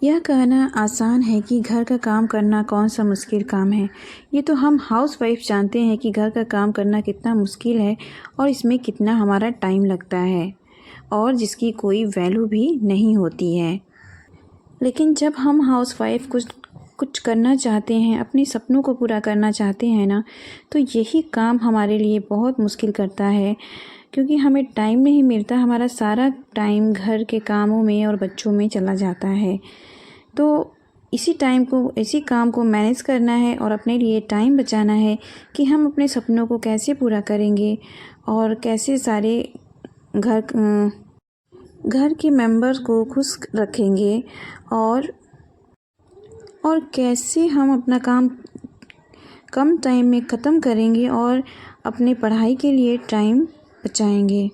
यह कहना आसान है कि घर का काम करना कौन सा मुश्किल काम है। ये तो हम हाउसवाइफ जानते हैं कि घर का काम करना कितना मुश्किल है और इसमें कितना हमारा टाइम लगता है और जिसकी कोई वैल्यू भी नहीं होती है। लेकिन जब हम हाउसवाइफ कुछ करना चाहते हैं, अपने सपनों को पूरा करना चाहते हैं ना, तो यही काम हमारे लिए बहुत मुश्किल करता है, क्योंकि हमें टाइम नहीं मिलता। हमारा सारा टाइम घर के कामों में और बच्चों में चला जाता है। तो इसी काम को मैनेज करना है और अपने लिए टाइम बचाना है कि हम अपने सपनों को कैसे पूरा करेंगे और कैसे सारे घर के मेंबर्स को खुश रखेंगे और कैसे हम अपना काम कम टाइम में ख़त्म करेंगे और अपने पढ़ाई के लिए टाइम बचाएंगे।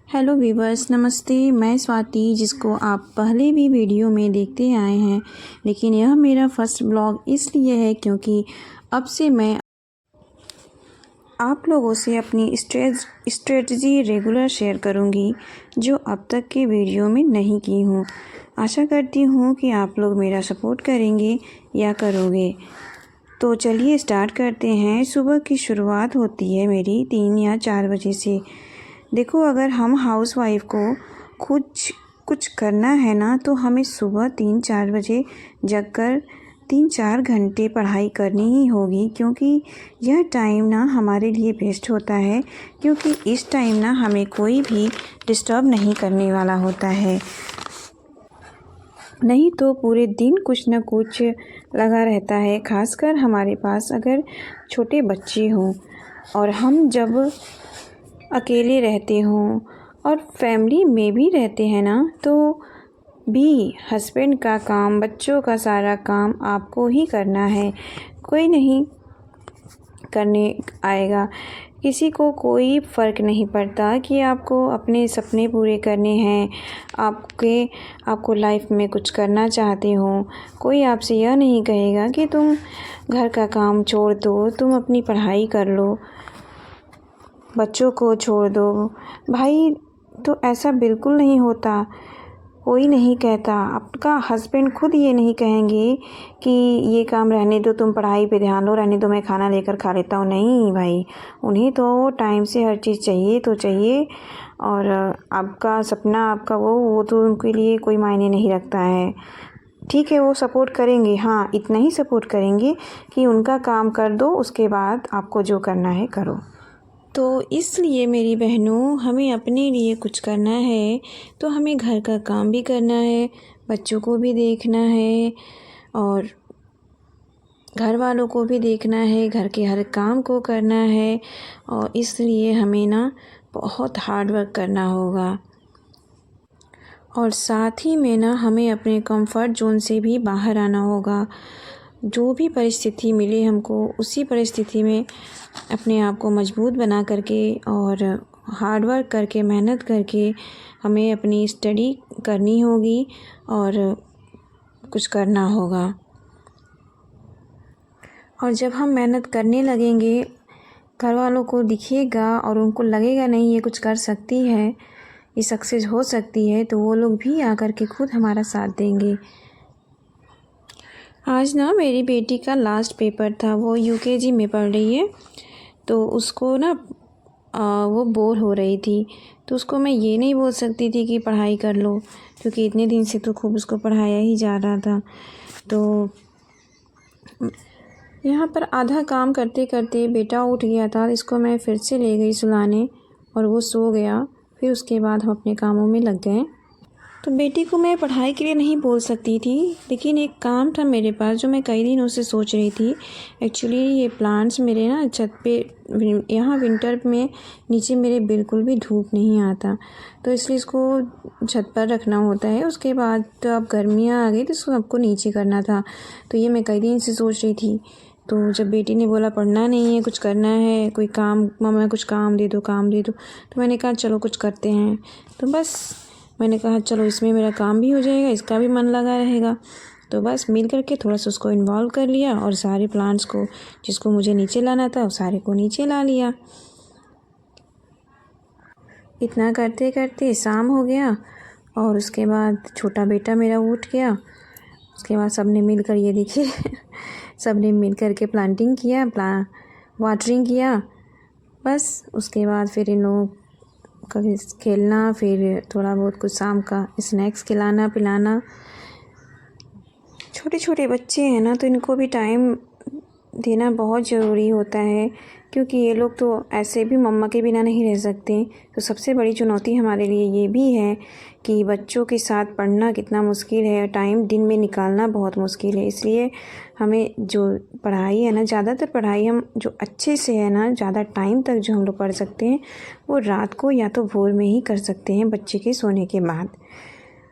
हेलो वीवर्स, नमस्ते। मैं स्वाति, जिसको आप पहले भी वीडियो में देखते आए हैं, लेकिन यह मेरा फर्स्ट ब्लॉग इसलिए है क्योंकि अब से मैं आप लोगों से अपनी स्ट्रेटजी रेगुलर शेयर करूंगी, जो अब तक के वीडियो में नहीं की हूँ। आशा करती हूँ कि आप लोग मेरा सपोर्ट करेंगे या करोगे। तो चलिए स्टार्ट करते हैं। सुबह की शुरुआत होती है मेरी 3 या 4 बजे से। देखो, अगर हम हाउसवाइफ को कुछ करना है ना, तो हमें सुबह 3-4 बजे जगकर 3-4 घंटे पढ़ाई करनी ही होगी, क्योंकि यह टाइम ना हमारे लिए बेस्ट होता है, क्योंकि इस टाइम ना हमें कोई भी डिस्टर्ब नहीं करने वाला होता है। नहीं तो पूरे दिन कुछ न कुछ लगा रहता है, खासकर हमारे पास अगर छोटे बच्चे हों और हम जब अकेले रहते हों और फैमिली में भी रहते हैं ना, तो भी हस्बैंड का काम, बच्चों का सारा काम आपको ही करना है। कोई नहीं करने आएगा। किसी को कोई फ़र्क नहीं पड़ता कि आपको अपने सपने पूरे करने हैं, आपको लाइफ में कुछ करना चाहते हो। कोई आपसे यह नहीं कहेगा कि तुम घर का काम छोड़ दो, तुम अपनी पढ़ाई कर लो, बच्चों को छोड़ दो। भाई, तो ऐसा बिल्कुल नहीं होता। कोई नहीं कहता। आपका हस्बैंड खुद ये नहीं कहेंगे कि ये काम रहने दो, तुम पढ़ाई पे ध्यान लो, रहने दो, मैं खाना लेकर खा लेता हूँ। नहीं भाई, उन्हें तो टाइम से हर चीज़ चाहिए तो चाहिए। और आपका सपना, आपका वो तो उनके लिए कोई मायने नहीं रखता है। ठीक है, वो सपोर्ट करेंगे, हाँ, इतना ही सपोर्ट करेंगे कि उनका काम कर दो, उसके बाद आपको जो करना है करो। तो इसलिए मेरी बहनों, हमें अपने लिए कुछ करना है तो हमें घर का काम भी करना है, बच्चों को भी देखना है और घर वालों को भी देखना है, घर के हर काम को करना है। और इसलिए हमें ना बहुत हार्ड वर्क करना होगा और साथ ही में ना हमें अपने कंफर्ट जोन से भी बाहर आना होगा। जो भी परिस्थिति मिले हमको, उसी परिस्थिति में अपने आप को मजबूत बना करके और हार्ड वर्क करके, मेहनत करके हमें अपनी स्टडी करनी होगी और कुछ करना होगा। और जब हम मेहनत करने लगेंगे, घर वालों को दिखेगा और उनको लगेगा नहीं ये कुछ कर सकती है, ये सक्सेस हो सकती है, तो वो लोग भी आकर के खुद हमारा साथ देंगे। आज ना मेरी बेटी का लास्ट पेपर था, वो यूकेजी में पढ़ रही है, तो उसको ना वो बोर हो रही थी। तो उसको मैं ये नहीं बोल सकती थी कि पढ़ाई कर लो, क्योंकि इतने दिन से तो खूब उसको पढ़ाया ही जा रहा था। तो यहाँ पर आधा काम करते करते बेटा उठ गया था, इसको मैं फिर से ले गई सुलाने और वो सो गया। फिर उसके बाद हम अपने कामों में लग गए। तो बेटी को मैं पढ़ाई के लिए नहीं बोल सकती थी, लेकिन एक काम था मेरे पास जो मैं कई दिनों से सोच रही थी। एक्चुअली ये प्लांट्स मेरे ना छत पे, यहाँ विंटर में नीचे मेरे बिल्कुल भी धूप नहीं आता, तो इसलिए इसको छत पर रखना होता है। उसके बाद तो अब गर्मियाँ आ गई तो इसको सबको नीचे करना था। तो ये मैं कई दिन से सोच रही थी। तो जब बेटी ने बोला पढ़ना नहीं है, कुछ करना है, कोई काम, मम्मा कुछ काम दे दो, तो मैंने कहा चलो कुछ करते हैं। तो बस मैंने कहा चलो इसमें मेरा काम भी हो जाएगा, इसका भी मन लगा रहेगा। तो बस मिल करके थोड़ा सा उसको इन्वॉल्व कर लिया और सारे प्लांट्स को, जिसको मुझे नीचे लाना था, वो सारे को नीचे ला लिया। इतना करते करते शाम हो गया और उसके बाद छोटा बेटा मेरा उठ गया। उसके बाद सब ने मिल कर ये देखिए सब ने मिल कर के प्लांटिंग किया, वाटरिंग किया। बस उसके बाद फिर इन लोगों का खेलना, फिर थोड़ा बहुत कुछ शाम का स्नैक्स खिलाना पिलाना। छोटे छोटे बच्चे हैं ना, तो इनको भी टाइम देना बहुत ज़रूरी होता है, क्योंकि ये लोग तो ऐसे भी मम्मा के बिना नहीं रह सकते। तो सबसे बड़ी चुनौती हमारे लिए ये भी है कि बच्चों के साथ पढ़ना कितना मुश्किल है, टाइम दिन में निकालना बहुत मुश्किल है। इसलिए हमें जो पढ़ाई है ना, ज़्यादातर पढ़ाई हम जो अच्छे से है ना, ज़्यादा टाइम तक जो हम लोग पढ़ सकते हैं वो रात को या तो भोर में ही कर सकते हैं, बच्चे के सोने के बाद।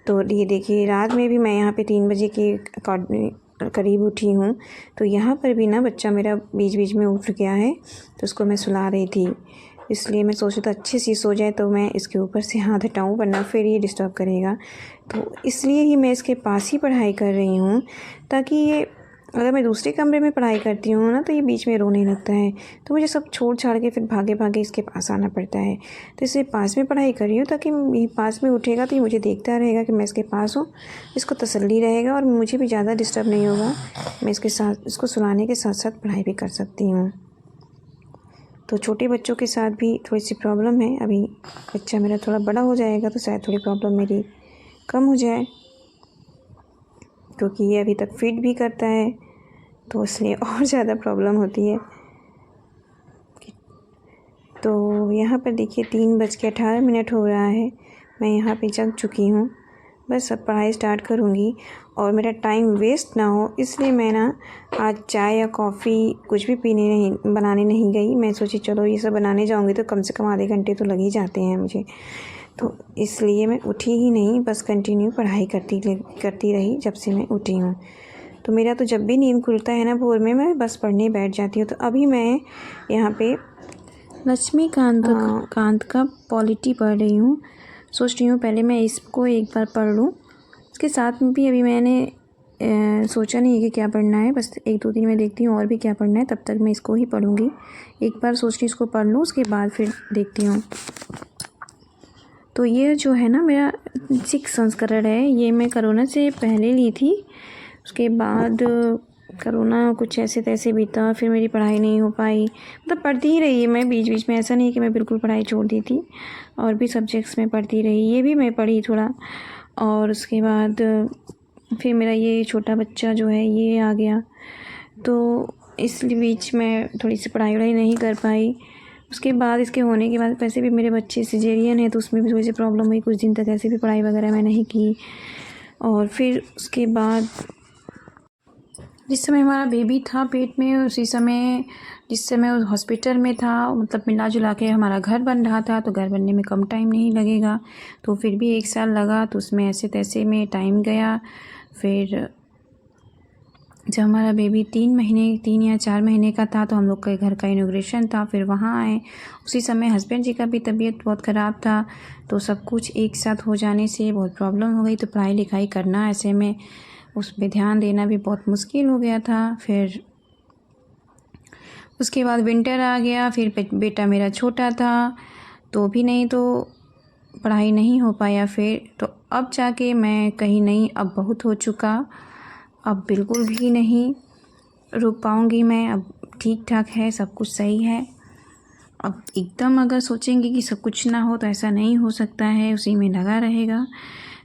तो ये देखिए, रात में भी मैं यहाँ पे 3 बजे के करीब उठी हूँ। तो यहाँ पर भी ना बच्चा मेरा बीच बीच में उठ गया है, तो उसको मैं सुला रही थी। इसलिए मैं सोचा था अच्छे से सो जाए तो मैं इसके ऊपर से हाथ हटाऊँ, वरना फिर ये डिस्टर्ब करेगा। तो इसलिए ही मैं इसके पास ही पढ़ाई कर रही हूँ, ताकि ये, अगर मैं दूसरे कमरे में पढ़ाई करती हूँ ना तो ये बीच में रोने लगता है, तो मुझे सब छोड़ छाड़ के फिर भागे भागे इसके पास आना पड़ता है। तो इसलिए पास में पढ़ाई कर रही हूँ, ताकि ये पास में उठेगा तो ये मुझे देखता रहेगा कि मैं इसके पास हूँ, इसको तसल्ली रहेगा और मुझे भी ज़्यादा डिस्टर्ब नहीं होगा। मैं इसको सुलाने के साथ साथ पढ़ाई भी कर सकती हूँ। तो छोटे बच्चों के साथ भी थोड़ी सी प्रॉब्लम है। अभी बच्चा मेरा थोड़ा बड़ा हो जाएगा तो शायद थोड़ी प्रॉब्लम मेरी कम हो जाए, क्योंकि ये अभी तक फीड भी करता है, तो इसलिए और ज़्यादा प्रॉब्लम होती है। तो यहाँ पर देखिए 3:18 हो रहा है, मैं यहाँ पे जग चुकी हूँ। बस अब पढ़ाई स्टार्ट करूँगी और मेरा टाइम वेस्ट ना हो, इसलिए मैं ना आज चाय या कॉफ़ी कुछ भी बनाने नहीं गई। मैं सोची चलो ये सब बनाने जाऊँगी तो कम से कम आधे घंटे तो लग ही जाते हैं मुझे, तो इसलिए मैं उठी ही नहीं, बस कंटिन्यू पढ़ाई करती रही जब से मैं उठी हूँ। तो मेरा तो जब भी नींद खुलता है ना भोर में, मैं बस पढ़ने बैठ जाती हूँ। तो अभी मैं यहाँ पे लक्ष्मीकांत का पॉलिटी पढ़ रही हूँ। सोच रही हूँ पहले मैं इसको एक बार पढ़ लूँ, इसके साथ में भी अभी मैंने सोचा नहीं है कि क्या पढ़ना है, बस 1-2 दिन में देखती हूँ और भी क्या पढ़ना है, तब तक मैं इसको ही पढ़ूँगी। एक बार सोच रही इसको पढ़ लूँ, उसके बाद फिर देखती हूँ। तो ये जो है ना मेरा 6 संस्करण है, ये मैं कोरोना से पहले ली थी। उसके बाद कोरोना कुछ ऐसे तैसे बीता, फिर मेरी पढ़ाई नहीं हो पाई। मतलब पढ़ती ही रही मैं बीच बीच में, ऐसा नहीं कि मैं बिल्कुल पढ़ाई छोड़ दी थी, और भी सब्जेक्ट्स में पढ़ती रही, ये भी मैं पढ़ी थोड़ा। और उसके बाद फिर मेरा ये छोटा बच्चा जो है ये आ गया, तो इस बीच में थोड़ी सी पढ़ाई वढ़ाई नहीं कर पाई। उसके बाद इसके होने के बाद, वैसे भी मेरे बच्चे सिजेरियन है तो उसमें भी थोड़ी सी प्रॉब्लम हुई, कुछ दिन तक ऐसे भी पढ़ाई वगैरह मैं नहीं की। और फिर उसके बाद जिस समय हमारा बेबी था पेट में, उसी समय जिस समय उस हॉस्पिटल में था, मतलब मिला जुला के हमारा घर बन रहा था, तो घर बनने में कम टाइम नहीं लगेगा, तो फिर भी 1 साल लगा, तो उसमें ऐसे तैसे में टाइम गया। फिर जब हमारा बेबी 3 या 4 महीने का था, तो हम लोग के घर का इनॉग्रेशन था, फिर वहाँ आए। उसी समय हस्बैंड जी का भी तबीयत बहुत ख़राब था, तो सब कुछ एक साथ हो जाने से बहुत प्रॉब्लम हो गई। तो पढ़ाई लिखाई करना, ऐसे में उस पर ध्यान देना भी बहुत मुश्किल हो गया था। फिर उसके बाद विंटर आ गया, फिर बेटा मेरा छोटा था, तो भी नहीं, तो पढ़ाई नहीं हो पाया। फिर तो अब जाके मैं कहीं नहीं, अब बहुत हो चुका, अब बिल्कुल भी नहीं रुक पाऊँगी मैं, अब ठीक ठाक है, सब कुछ सही है। अब एकदम अगर सोचेंगे कि सब कुछ ना हो तो ऐसा नहीं हो सकता है, उसी में लगा रहेगा।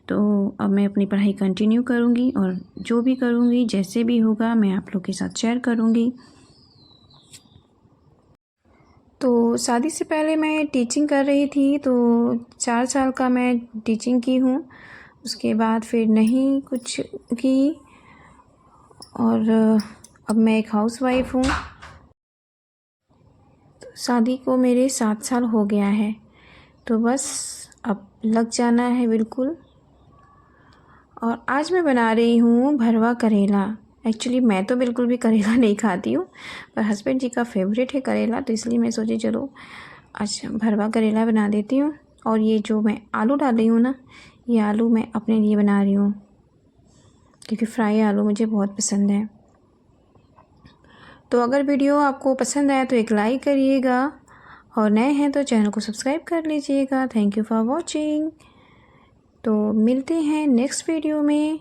तो अब मैं अपनी पढ़ाई कंटिन्यू करूँगी, और जो भी करूँगी, जैसे भी होगा, मैं आप लोग के साथ शेयर करूँगी। तो शादी से पहले मैं टीचिंग कर रही थी, तो 4 साल का मैं टीचिंग की हूँ। उसके बाद फिर नहीं कुछ की, और अब मैं एक हाउसवाइफ हूँ। तो शादी को मेरे 7 साल हो गया है, तो बस अब लग जाना है बिल्कुल। और आज मैं बना रही हूँ भरवा करेला। एक्चुअली मैं तो बिल्कुल भी करेला नहीं खाती हूँ, पर हस्बैंड जी का फेवरेट है करेला, तो इसलिए मैं सोची चलो आज भरवा करेला बना देती हूँ। और ये जो मैं आलू डाल रही हूँ ना, ये आलू मैं अपने लिए बना रही हूँ, क्योंकि फ्राई आलू मुझे बहुत पसंद है। तो अगर वीडियो आपको पसंद आया तो एक लाइक करिएगा, और नए हैं तो चैनल को सब्सक्राइब कर लीजिएगा। Thank you for watching. तो मिलते हैं नेक्स्ट वीडियो में।